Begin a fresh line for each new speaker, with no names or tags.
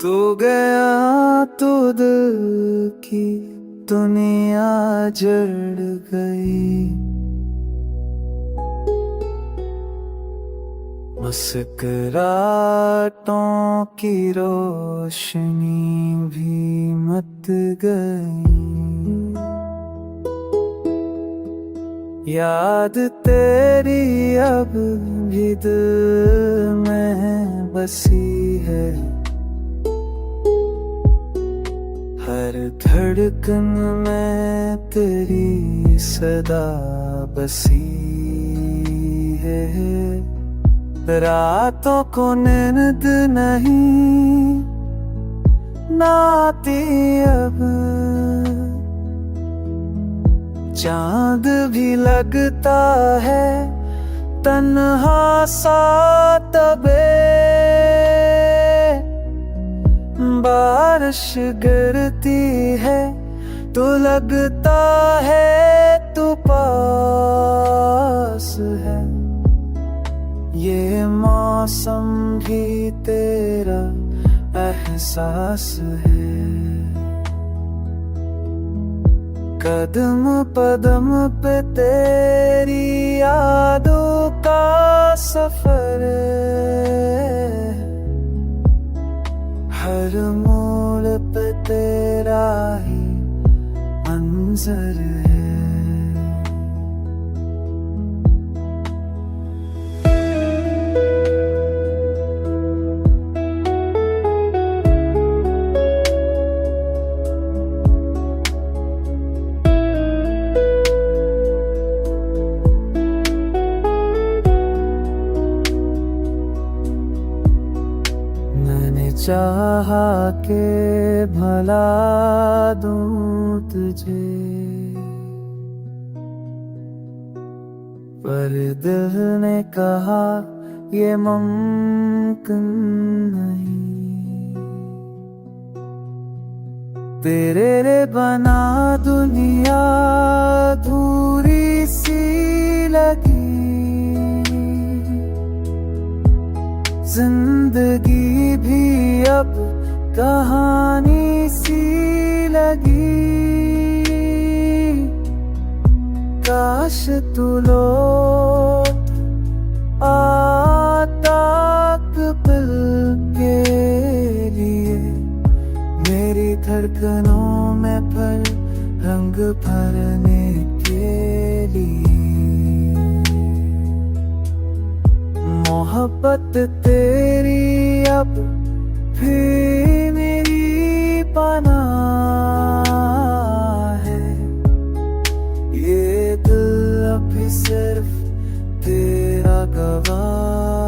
तू गया तो दिल की दुनिया जड़ गई। मुस्कुराहटों की रोशनी भी मत गई। याद तेरी अब भी दिल में बसी है। हर धड़कन में तेरी सदा बसी है। रातों को नींद नहीं नाती अब। चांद भी लगता है तन्हा सा तबे। बारिश गिरती है तो लगता है तू पास है। ये मौसम भी तेरा एहसास है। कदम कदम पे तेरी यादों का सफर है। हर मोड़ पे तेरा ही मंजर है। चाहा के भला दूं तुझे, पर दिल ने कहा ये मुमकिन नहीं। तेरे रे बना दुनिया अधूरी सी लगी। जिंदगी भी अब कहानी सी लगी। काश तू लौट आता पल के लिए। मेरी धड़कनों में पल रंग भरने के लिए। मोहब्बत तेरी अब भी मेरी पनाह है। ये दिल अभी सिर्फ तेरा गवाह